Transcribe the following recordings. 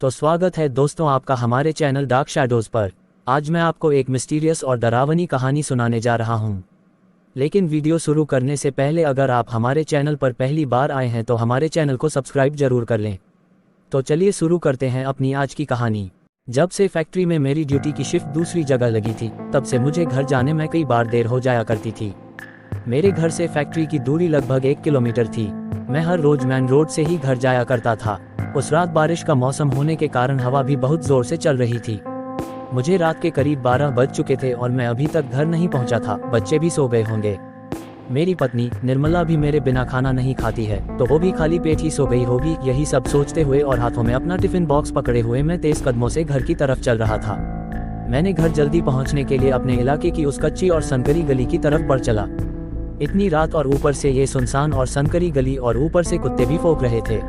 तो स्वागत है दोस्तों आपका हमारे चैनल डार्क शैडोज़ पर। आज मैं आपको एक मिस्टीरियस और डरावनी कहानी सुनाने जा रहा हूं। लेकिन वीडियो शुरू करने से पहले अगर आप हमारे चैनल पर पहली बार आए हैं तो हमारे चैनल को सब्सक्राइब जरूर कर लें। तो चलिए शुरू करते हैं अपनी आज की कहानी। जब से फैक्ट्री में मेरी ड्यूटी की शिफ्ट दूसरी जगह लगी थी तब से मुझे घर जाने में कई बार देर हो जाया करती थी। मेरे घर से फैक्ट्री की दूरी लगभग 1 किलोमीटर थी। मैं हर रोज मेन रोड से ही घर जाया करता था। उस रात बारिश का मौसम होने के कारण हवा भी बहुत जोर से चल रही थी। मुझे रात के करीब 12 बज चुके थे और मैं अभी तक घर नहीं पहुंचा था। बच्चे भी सो गए होंगे। मेरी पत्नी निर्मला भी मेरे बिना खाना नहीं खाती है, तो वो भी खाली पेट ही सो गई होगी। यही सब सोचते हुए और हाथों में अपना टिफिन बॉक्स पकड़े हुए मैं तेज कदमों से घर की तरफ चल रहा था। मैंने घर जल्दी पहुंचने के लिए अपने इलाके की उस कच्ची और सनकरी गली की तरफ बढ़ चला। इतनी रात और ऊपर से ये सुनसान और सनकरी गली और ऊपर से कुत्ते भी भौंक रहे थे।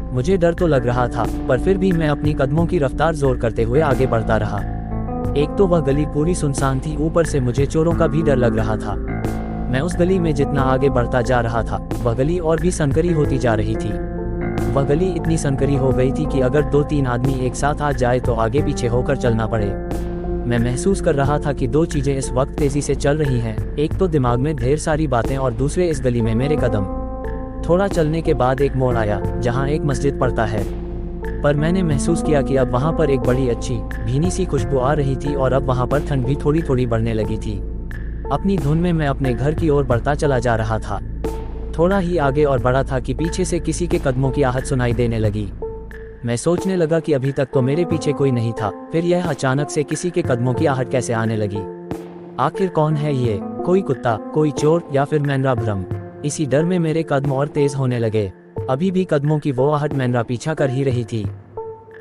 मुझे डर तो लग रहा था, पर फिर भी मैं अपनी कदमों की रफ्तार जोर करते हुए आगे बढ़ता रहा। एक तो वह गली पूरी सुनसान थी, ऊपर से मुझे चोरों का भी डर लग रहा था। मैं उस गली में जितना आगे बढ़ता जा रहा था वह गली और भी सनकरी होती जा रही थी। वह गली इतनी सनकरी हो गई थी कि अगर 2-3 आदमी एक साथ आ जाए तो आगे पीछे होकर चलना पड़े। मैं महसूस कर रहा था कि 2 चीजें इस वक्त तेजी से चल रही हैं। एक तो दिमाग में ढेर सारी बातें और दूसरे इस गली में मेरे कदम। थोड़ा चलने के बाद एक मोड़ आया जहां एक मस्जिद पड़ता है, पर मैंने महसूस किया कि अब वहां पर एक बड़ी अच्छी भीनी सी खुशबू आ रही थी और अब वहां पर ठंड भी थोड़ी थोड़ी बढ़ने लगी थी। अपनी धुन में मैं अपने घर की ओर बढ़ता चला जा रहा था। थोड़ा ही आगे और बढ़ा था कि पीछे से किसी के कदमों की आहट सुनाई देने लगी। मैं सोचने लगा कि अभी तक तो मेरे पीछे कोई नहीं था, फिर यह अचानक से किसी के कदमों की आहट कैसे आने लगी। आखिर कौन है ये? कोई कुत्ता, कोई चोर या फिर मैनरा भ्रम? इसी डर में मेरे कदम और तेज होने लगे। अभी भी कदमों की वो आहट मैनरा पीछा कर ही रही थी।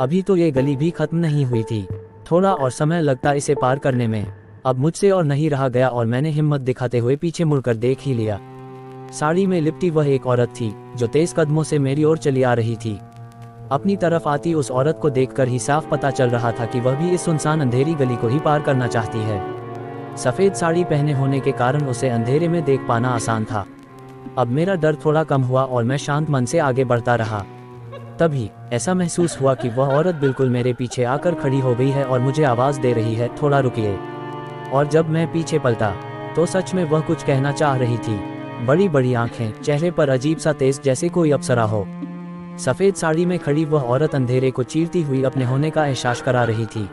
अभी तो ये गली भी खत्म नहीं हुई थी। थोड़ा और समय लगता इसे पार करने में। अब मुझसे और नहीं रहा गया और मैंने हिम्मत दिखाते हुए पीछे मुड़कर देख ही लिया। साड़ी में लिपटी वह एक औरत थी जो तेज कदमों से मेरी ओर चली आ रही थी। अपनी तरफ आती उस औरत को देखकर ही साफ पता चल रहा था कि वह भी इस सुनसान अंधेरी गली को ही पार करना चाहती है। सफेद साड़ी पहने होने के कारण उसे अंधेरे में देख पाना आसान था। अब मेरा डर थोड़ा कम हुआ और मैं शांत मन से आगे बढ़ता रहा। तभी ऐसा महसूस हुआ कि वह औरत बिल्कुल मेरे पीछे आकर खड़ी हो गई है और मुझे आवाज दे रही है, थोड़ा रुकिए। और जब मैं पीछे पलटा तो सच में वह कुछ कहना चाह रही थी। बड़ी बड़ी आंखें, चेहरे पर अजीब सा तेज जैसे कोई अप्सरा हो। सफेद साड़ी में खड़ी वह औरत अंधेरे को चीरती हुई अपने होने का एहसास करा रही थी।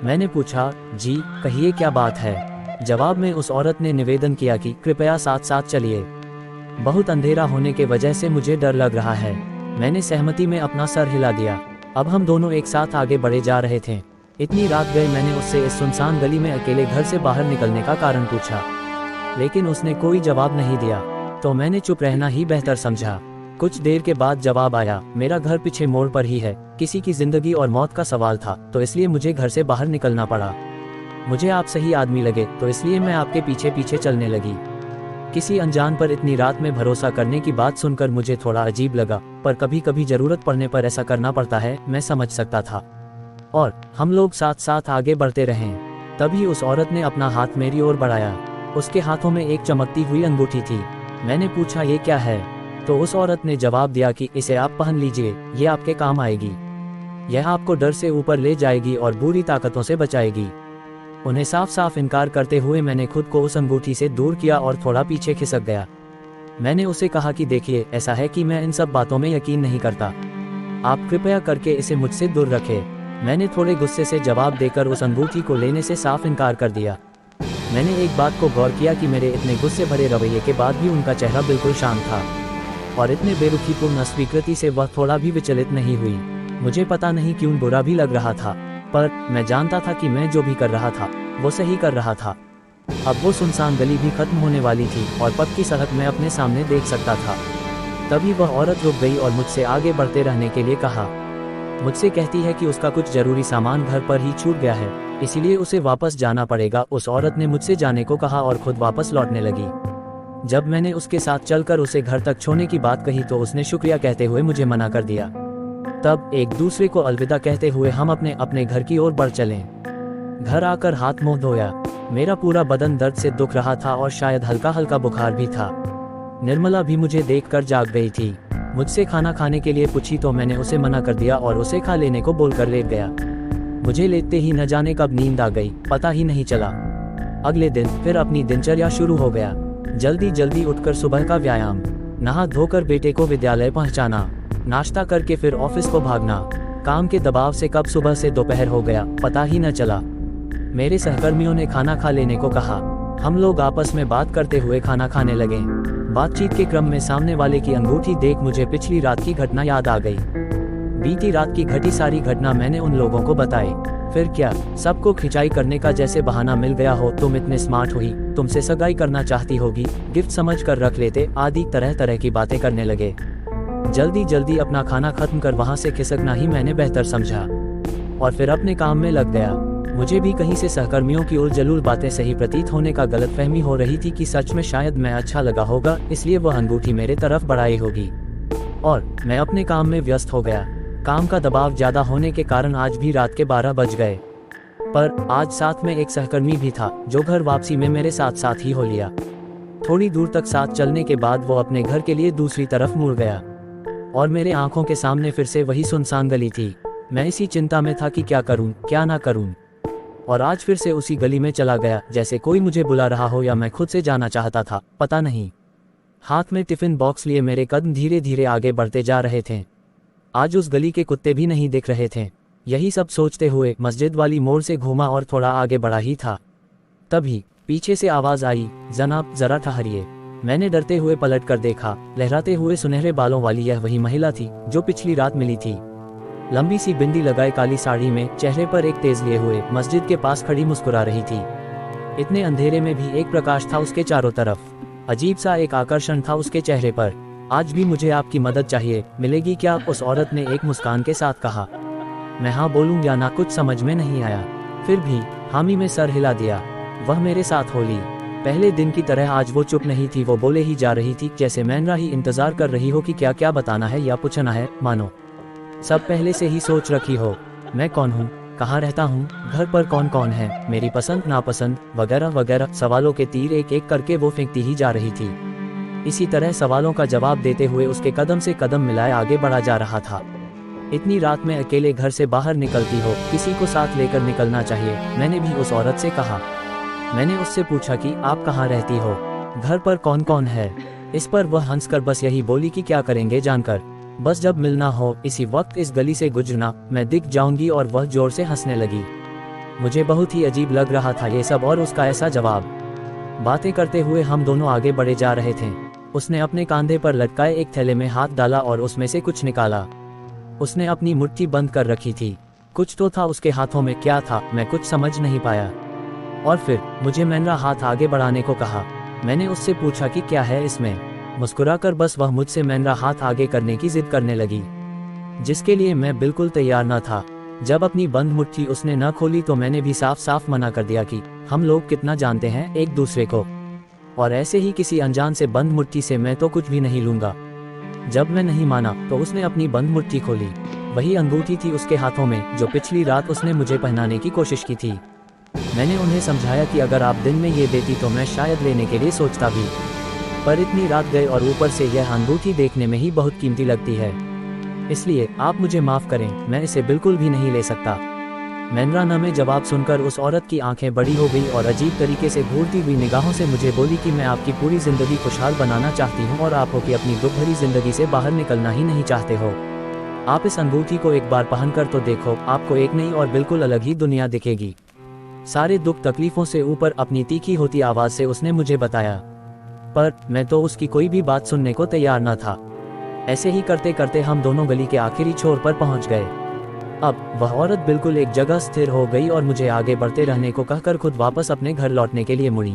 मैंने पूछा, जी कहिए क्या बात है? जवाब में उस औरत ने निवेदन किया कि कृपया साथ साथ चलिए, बहुत अंधेरा होने के वजह से मुझे डर लग रहा है। मैंने सहमति में अपना सर हिला दिया। अब हम दोनों एक साथ आगे बढ़े जा रहे थे। इतनी रात गए मैंने उससे इस सुनसान गली में अकेले घर से बाहर निकलने का कारण पूछा, लेकिन उसने कोई जवाब नहीं दिया, तो मैंने चुप रहना ही बेहतर समझा। कुछ देर के बाद जवाब आया, मेरा घर पीछे मोड़ पर ही है। किसी की जिंदगी और मौत का सवाल था, तो इसलिए मुझे घर से बाहर निकलना पड़ा। मुझे आप सही आदमी लगे, तो इसलिए मैं आपके पीछे पीछे चलने लगी। किसी अनजान पर इतनी रात में भरोसा करने की बात सुनकर मुझे थोड़ा अजीब लगा, पर कभी कभी जरूरत पड़ने पर ऐसा करना पड़ता है, मैं समझ सकता था। और हम लोग साथ साथ आगे बढ़ते रहे। तभी उस औरत ने अपना हाथ मेरी ओर बढ़ाया। उसके हाथों में एक चमकती हुई अंगूठी थी। मैंने पूछा, ये क्या है? तो उस औरत ने जवाब दिया कि इसे आप पहन लीजिए, ये आपके काम आएगी। यह आपको डर से ऊपर ले जाएगी और बुरी ताकतों से बचाएगी। उन्हें साफ साफ इनकार करते हुए मैंने खुद को उस अंगूठी से दूर किया और थोड़ा पीछे खिसक गया। मैंने उसे कहा कि देखिए, ऐसा है कि मैं इन सब बातों में यकीन नहीं करता। आप कृपया करके इसे मुझसे दूर रखें। मैंने थोड़े गुस्से से जवाब देकर उस अंगूठी को लेने से साफ इनकार कर दिया। मैंने एक बात को गौर किया कि मेरे इतने गुस्से भरे रवैये के बाद भी उनका चेहरा बिल्कुल शांत था और इतने बेरुखीपूर्ण अस्वीकृति से वह थोड़ा भी विचलित नहीं हुई। मुझे पता नहीं क्यों बुरा भी लग रहा था, पर मैं जानता था कि मैं जो भी कर रहा था वो सही कर रहा था। अब वो सुनसान गली भी खत्म होने वाली थी और पक्की सड़क मैं अपने सामने देख सकता था। तभी वह औरत रुक गई और मुझसे आगे बढ़ते रहने के लिए कहा। मुझसे कहती है कि उसका कुछ जरूरी सामान घर पर ही छूट गया है, इसीलिए उसे वापस जाना पड़ेगा। उस औरत ने मुझसे जाने को कहा और खुद वापस लौटने लगी। जब मैंने उसके साथ चलकर उसे घर तक छोड़ने की बात कही तो उसने शुक्रिया कहते हुए मुझे मना कर दिया। तब एक दूसरे को अलविदा कहते हुए हम अपने अपने घर की ओर बढ़ चले। घर आकर हाथ मुंह धोया। मेरा पूरा बदन दर्द से दुख रहा था और शायद हल्का हल्का बुखार भी था। निर्मला भी मुझे देखकर जाग गई थी। मुझसे खाना खाने के लिए पूछी तो मैंने उसे मना कर दिया और उसे खा लेने को बोलकर लेट गया। मुझे लेटते ही न जाने कब नींद आ गई, पता ही नहीं चला। अगले दिन फिर अपनी दिनचर्या शुरू हो गया। जल्दी जल्दी उठकर सुबह का व्यायाम, नहा धोकर बेटे को विद्यालय पहुंचाना, नाश्ता करके फिर ऑफिस को भागना। काम के दबाव से कब सुबह से दोपहर हो गया पता ही न चला। मेरे सहकर्मियों ने खाना खा लेने को कहा। हम लोग आपस में बात करते हुए खाना खाने लगे। बातचीत के क्रम में सामने वाले की अंगूठी देख मुझे पिछली रात की घटना याद आ गई। बीती रात की घटी सारी घटना मैंने उन लोगों को बताई। फिर क्या, सबको खिंचाई करने का जैसे बहाना मिल गया हो। तुम इतने स्मार्ट हुई, तुमसे सगाई करना चाहती होगी, गिफ्ट समझ कर रख लेते, आदि तरह तरह की बातें करने लगे। जल्दी जल्दी अपना खाना खत्म कर वहां से खिसकना ही मैंने बेहतर समझा और फिर अपने काम में लग गया। मुझे भी कहीं से सहकर्मियों की उलझुल बातें सही प्रतीत होने का गलतफहमी हो रही थी कि सच में शायद मैं अच्छा लगा होगा, इसलिए वह अंगूठी मेरे तरफ बढ़ाई होगी। और मैं अपने काम में व्यस्त हो गया। काम का दबाव ज्यादा होने के कारण आज भी रात के 12 बज गए। पर आज साथ में एक सहकर्मी भी था जो घर वापसी में मेरे साथ साथ ही हो लिया। थोड़ी दूर तक साथ चलने के बाद वो अपने घर के लिए दूसरी तरफ मुड़ गया और मेरे आंखों के सामने फिर से वही सुनसान गली थी। मैं इसी चिंता में था कि क्या करूं, क्या ना करूं। और आज फिर से उसी गली में चला गया, जैसे कोई मुझे बुला रहा हो या मैं खुद से जाना चाहता था, पता नहीं। हाथ में टिफिन बॉक्स लिए मेरे कदम धीरे धीरे आगे बढ़ते जा रहे थे। आज उस गली के कुत्ते भी नहीं दिख रहे थे। यही सब सोचते हुए मस्जिद वाली मोड़ से घूमा और थोड़ा आगे बढ़ा ही था, तभी पीछे से आवाज आई, जनाब जरा ठहरिए। मैंने डरते हुए पलट कर देखा। लहराते हुए सुनहरे बालों वाली यह वही महिला थी जो पिछली रात मिली थी। लंबी सी बिंदी लगाए काली साड़ी में, चेहरे पर एक तेज लिए हुए, मस्जिद के पास खड़ी मुस्कुरा रही थी। इतने अंधेरे में भी एक प्रकाश था उसके चारों तरफ। अजीब सा एक आकर्षण था उसके चेहरे पर। आज भी मुझे आपकी मदद चाहिए, मिलेगी क्या? उस औरत ने एक मुस्कान के साथ कहा। मैं हाँ बोलूं या ना कुछ समझ में नहीं आया, फिर भी हामी में सर हिला दिया। वह मेरे साथ हो ली। पहले दिन की तरह आज वो चुप नहीं थी, वो बोले ही जा रही थी, जैसे मैनरा ही इंतजार कर रही हो कि क्या क्या बताना है या पूछना है। मानो सब पहले से ही सोच रखी हो। मैं कौन हूँ, कहाँ रहता हूँ, घर पर कौन कौन है, मेरी पसंद नापसंद वगैरह वगैरह सवालों के तीर एक एक करके वो फेंकती ही जा रही थी। इसी तरह सवालों का जवाब देते हुए उसके कदम से कदम मिलाए आगे बढ़ा जा रहा था। इतनी रात में अकेले घर से बाहर निकलती हो, किसी को साथ लेकर निकलना चाहिए, मैंने भी उस औरत से कहा। मैंने उससे पूछा कि आप कहाँ रहती हो, घर पर कौन कौन है। इस पर वह हंसकर बस यही बोली कि क्या करेंगे जानकर, बस जब मिलना हो इसी वक्त इस गली से गुजरना, मैं दिख जाऊंगी। और वह जोर से हंसने लगी। मुझे बहुत ही अजीब लग रहा था ये सब और उसका ऐसा जवाब। बातें करते हुए हम दोनों आगे बढ़े जा रहे थे। उसने अपने कंधे पर लटकाए एक थैले में हाथ डाला और उसमें से कुछ निकाला। उसने अपनी मुट्ठी बंद कर रखी थी। कुछ तो था उसके हाथों में, क्या था मैं कुछ समझ नहीं पाया। और फिर मुझे मैनरा हाथ आगे बढ़ाने को कहा। मैंने उससे पूछा कि क्या है इसमें। मुस्कुराकर बस वह मुझसे मैनरा हाथ आगे करने की जिद करने लगी, जिसके लिए मैं बिल्कुल तैयार न था। जब अपनी बंद मुट्ठी उसने न खोली तो मैंने भी साफ साफ मना कर दिया कि हम लोग कितना जानते हैं एक दूसरे को, और ऐसे ही किसी अनजान से बंद मुट्ठी से मैं तो कुछ भी नहीं लूंगा। जब मैं नहीं माना तो उसने अपनी बंद मुट्ठी खोली। वही अंगूठी थी उसके हाथों में जो पिछली रात उसने मुझे पहनाने की कोशिश की थी। मैंने उन्हें समझाया कि अगर आप दिन में ये देती तो मैं शायद लेने के लिए सोचता भी, पर इतनी रात गए और ऊपर से यह अंगूठी देखने में ही बहुत कीमती लगती है, इसलिए आप मुझे माफ करें, मैं इसे बिल्कुल भी नहीं ले सकता। मैनरा न में जवाब सुनकर उस औरत की आंखें बड़ी हो गई और अजीब तरीके से घूरती हुई निगाहों से मुझे बोली कि मैं आपकी पूरी जिंदगी खुशहाल बनाना चाहती हूँ और आप हो कि अपनी दुख भरी जिंदगी से बाहर निकलना ही नहीं चाहते हो। आप इस अंगूठी को एक बार पहनकर तो देखो, आपको एक नई और बिल्कुल अलग ही दुनिया दिखेगी। सारे दुख तकलीफों से ऊपर अपनी तीखी होती आवाज से उसने मुझे बताया, पर मैं तो उसकी कोई भी बात सुनने को तैयार न था। ऐसे ही करते करते हम दोनों गली के आखिरी छोर पर पहुंच गए। अब वह औरत बिल्कुल एक जगह स्थिर हो गई और मुझे आगे बढ़ते रहने को कहकर खुद वापस अपने घर लौटने के लिए मुड़ी।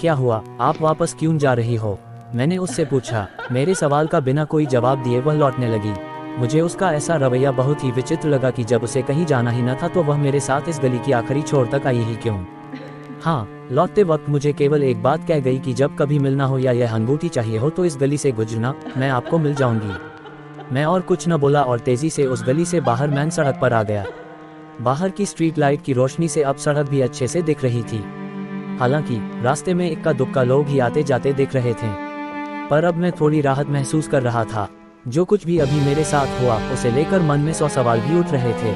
क्या हुआ, आप वापस क्यों जा रही हो, मैंने उससे पूछा। मेरे सवाल का बिना कोई जवाब दिए वह लौटने लगी। मुझे उसका ऐसा रवैया बहुत ही विचित्र लगा कि जब उसे कहीं जाना ही न था तो वह मेरे साथ इस गली की आखिरी छोर तक आई ही क्यों। हाँ, लौटते वक्त मुझे केवल एक बात कह गई कि जब कभी मिलना हो या यह अंगूठी चाहिए हो तो इस गली से गुजरना, मैं आपको मिल जाऊंगी। मैं और कुछ न बोला और तेजी से उस गली से बाहर मैन सड़क पर आ गया। बाहर की स्ट्रीट लाइट की रोशनी से अब सड़क भी अच्छे से दिख रही थी। हालांकि रास्ते में इक्का दुक्का लोग ही आते जाते दिख रहे थे, पर अब मैं थोड़ी राहत महसूस कर रहा था। जो कुछ भी अभी मेरे साथ हुआ उसे लेकर मन में 100 सवाल भी उठ रहे थे।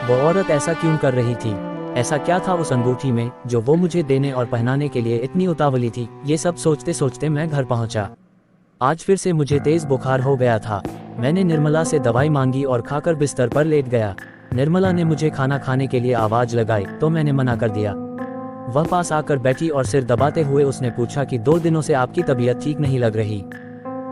वो औरत ऐसा क्यों कर रही थी? ऐसा क्या था उस अंगूठी में जो वो मुझे देने और पहनाने के लिए इतनी उतावली थी? ये सब सोचते सोचते मैं घर पहुंचा। आज फिर से मुझे तेज बुखार हो गया था। मैंने निर्मला से दवाई मांगी और खाकर बिस्तर पर लेट गया। निर्मला ने मुझे खाना खाने के लिए आवाज लगाई तो मैंने मना कर दिया। वह पास आकर बैठी और सिर दबाते हुए उसने पूछा कि 2 दिनों से आपकी तबीयत ठीक नहीं लग रही,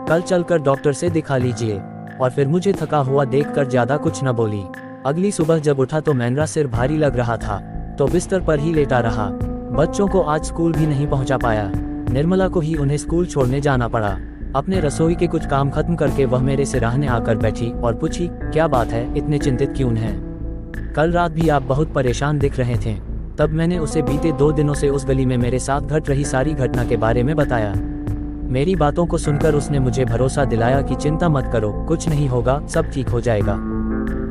कल चलकर डॉक्टर से दिखा लीजिए। और फिर मुझे थका हुआ देखकर ज्यादा कुछ न बोली। अगली सुबह जब उठा तो मेरा सिर भारी लग रहा था तो बिस्तर पर ही लेटा रहा। बच्चों को आज स्कूल भी नहीं पहुंचा पाया। निर्मला को ही उन्हें स्कूल छोड़ने जाना पड़ा। अपने रसोई के कुछ काम खत्म करके वह मेरे सिराहने आकर बैठी और पूछी, क्या बात है, इतने चिंतित क्यों हैं? कल रात भी आप बहुत परेशान दिख रहे थे। तब मैंने उसे बीते 2 दिनों से उस गली में मेरे साथ घट रही सारी घटना के बारे में बताया। मेरी बातों को सुनकर उसने मुझे भरोसा दिलाया कि चिंता मत करो, कुछ नहीं होगा, सब ठीक हो जाएगा।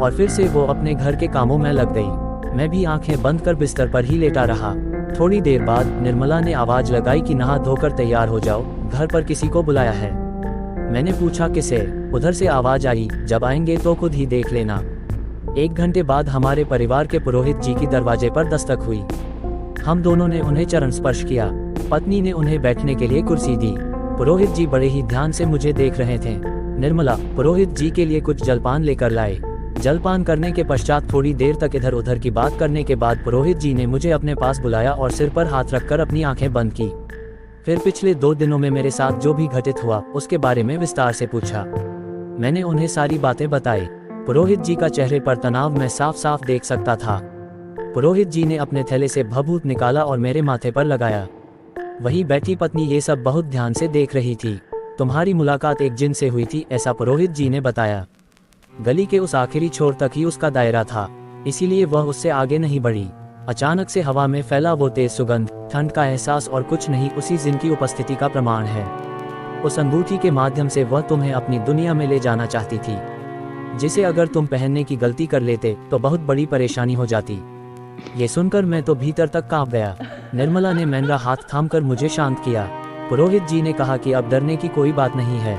और फिर से वो अपने घर के कामों में लग गई। मैं भी आंखें बंद कर बिस्तर पर ही लेटा रहा। थोड़ी देर बाद निर्मला ने आवाज लगाई कि नहा धोकर तैयार हो जाओ, घर पर किसी को बुलाया है। मैंने पूछा किसे? उधर से आवाज आई, जब आएंगे तो खुद ही देख लेना। 1 घंटे बाद हमारे परिवार के पुरोहित जी की दरवाजे पर दस्तक हुई। हम दोनों ने उन्हें चरण स्पर्श किया। पत्नी ने उन्हें बैठने के लिए कुर्सी दी। पुरोहित जी बड़े ही ध्यान से मुझे देख रहे थे। निर्मला पुरोहित जी के लिए कुछ जलपान लेकर लाए। जलपान करने के पश्चात थोड़ी देर तक इधर उधर की बात करने के बाद पुरोहित जी ने मुझे अपने पास बुलाया और सिर पर हाथ रखकर अपनी आंखें बंद की। फिर पिछले 2 दिनों में मेरे साथ जो भी घटित हुआ उसके बारे में विस्तार से पूछा। मैंने उन्हें सारी बातें बताई। पुरोहित जी का चेहरे पर तनाव मैं साफ साफ देख सकता था। पुरोहित जी ने अपने थैले से भभूत निकाला और मेरे माथे पर लगाया। वही बैठी पत्नी ये सब बहुत ध्यान से देख रही थी। तुम्हारी मुलाकात एक जिन से हुई थी, ऐसा पुरोहित जी ने बताया। गली के उस आखिरी छोर तक ही उसका दायरा था, इसीलिए वह उससे आगे नहीं बढ़ी। अचानक से हवा में फैला वो तेज सुगंध, ठंड का एहसास और कुछ नहीं, उसी जिन की उपस्थिति का प्रमाण है। उस अंगूठी के माध्यम से वह तुम्हें अपनी दुनिया में ले जाना चाहती थी, जिसे अगर तुम पहनने की गलती कर लेते तो बहुत बड़ी परेशानी हो जाती। ये सुनकर मैं तो भीतर तक कांप गया। निर्मला ने मेरा हाथ थामकर मुझे शांत किया। पुरोहित जी ने कहा कि अब डरने की कोई बात नहीं है,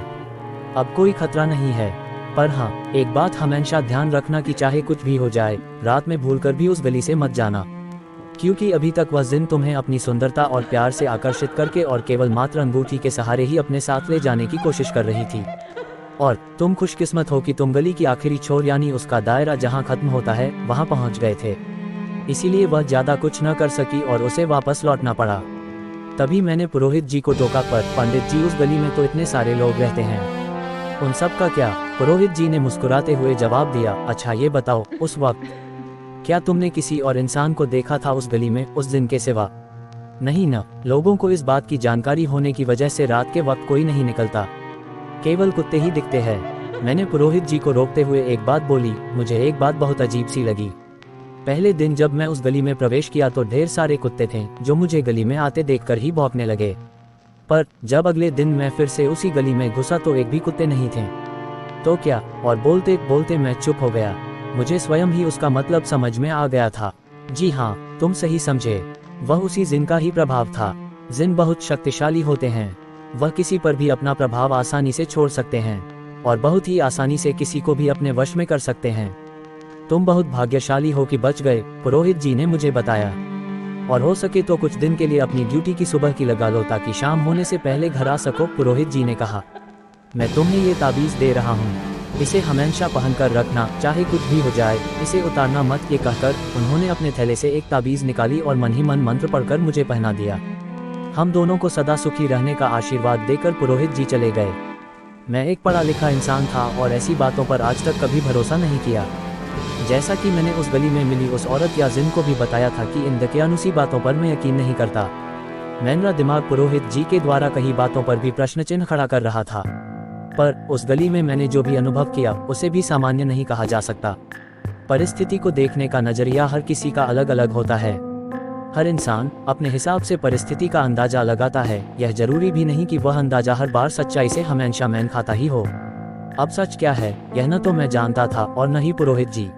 अब कोई खतरा नहीं है। पर हाँ, एक बात हमेशा ध्यान रखना कि चाहे कुछ भी हो जाए, रात में भूलकर भी उस गली से मत जाना, क्योंकि अभी तक वह जिन तुम्हें अपनी सुंदरता और प्यार से आकर्षित करके और केवल मात्र अंगूठी के सहारे ही अपने साथ ले जाने की कोशिश कर रही थी। और तुम खुशकिस्मत हो कि तुम गली की आखिरी छोर यानी उसका दायरा जहाँ खत्म होता है वहाँ पहुँच गए थे। इसीलिए वह ज्यादा कुछ न कर सकी और उसे वापस लौटना पड़ा। तभी मैंने पुरोहित जी को टोका, पर पंडित जी उस गली में तो इतने सारे लोग रहते हैं, उन सब का क्या? पुरोहित जी ने मुस्कुराते हुए जवाब दिया, अच्छा ये बताओ, उस वक्त क्या तुमने किसी और इंसान को देखा था उस गली में उस दिन के सिवा? नहीं न, लोगों को इस बात की जानकारी होने की वजह से रात के वक्त कोई नहीं निकलता, केवल कुत्ते ही दिखते हैं। मैंने पुरोहित जी को रोकते हुए एक बात बोली, मुझे एक बात बहुत अजीब सी लगी। पहले दिन जब मैं उस गली में प्रवेश किया तो ढेर सारे कुत्ते थे जो मुझे गली में आते देखकर ही भौंकने लगे, पर जब अगले दिन मैं फिर से उसी गली में घुसा तो एक भी कुत्ते नहीं थे। तो क्या? और बोलते बोलते मैं चुप हो गया। मुझे स्वयं ही उसका मतलब समझ में आ गया था। जी हाँ, तुम सही समझे, वह उसी जिन का ही प्रभाव था। जिन बहुत शक्तिशाली होते हैं, वह किसी पर भी अपना प्रभाव आसानी से छोड़ सकते हैं और बहुत ही आसानी से किसी को भी अपने वश में कर सकते हैं। तुम बहुत भाग्यशाली हो कि बच गए, पुरोहित जी ने मुझे बताया। और हो सके तो कुछ दिन के लिए अपनी ड्यूटी की सुबह की लगा लो ताकि शाम होने से पहले घर आ सको, पुरोहित जी ने कहा। मैं तुम्हें ये ताबीज दे रहा हूँ, इसे हमेशा पहनकर रखना, चाहे कुछ भी हो जाए, इसे उतारना मत। ये कहकर उन्होंने अपने थैले से एक ताबीज निकाली और मन ही मन मंत्र पढ़कर मुझे पहना दिया। हम दोनों को सदा सुखी रहने का आशीर्वाद देकर पुरोहित जी चले गए। मैं एक पढ़ा लिखा इंसान था और ऐसी बातों पर आज तक कभी भरोसा नहीं किया। जैसा कि मैंने उस गली में मिली उस औरत या जिन को भी बताया था कि इन दकियानुसी बातों पर मैं यकीन नहीं करता। मेरा दिमाग पुरोहित जी के द्वारा कही बातों पर भी प्रश्न चिन्ह खड़ा कर रहा था, पर उस गली में मैंने जो भी अनुभव किया उसे भी सामान्य नहीं कहा जा सकता। परिस्थिति को देखने का नजरिया हर किसी का अलग अलग होता है। हर इंसान अपने हिसाब से परिस्थिति का अंदाजा लगाता है। यह जरूरी भी नहीं कि वह अंदाजा हर बार सच्चाई से हमेशा मेल खाता ही हो। अब सच क्या है यह न तो मैं जानता था और न ही पुरोहित जी,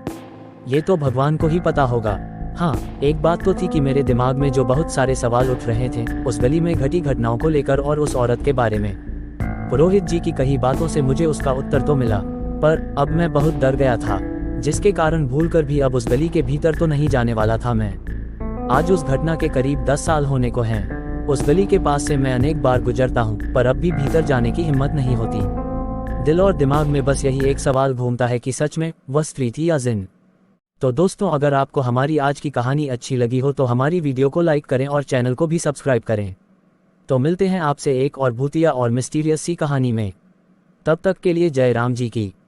ये तो भगवान को ही पता होगा। हाँ, एक बात तो थी कि मेरे दिमाग में जो बहुत सारे सवाल उठ रहे थे उस गली में घटी घटनाओं को लेकर और उस औरत के बारे में। पुरोहित जी की कही बातों से मुझे उसका उत्तर तो मिला, पर अब मैं बहुत डर गया था, जिसके कारण भूलकर भी अब उस गली के भीतर तो नहीं जाने वाला था मैं। आज उस घटना के करीब 10 साल होने को हैं। उस गली के पास से मैं अनेक बार गुजरता हूँ, पर अब भी भीतर जाने की हिम्मत नहीं होती। दिल और दिमाग में बस यही एक सवाल घूमता है कि सच में वह स्त्री थी या जिन। तो दोस्तों, अगर आपको हमारी आज की कहानी अच्छी लगी हो तो हमारी वीडियो को लाइक करें और चैनल को भी सब्सक्राइब करें। तो मिलते हैं आपसे एक और भूतिया और मिस्टीरियस सी कहानी में। तब तक के लिए जय राम जी की।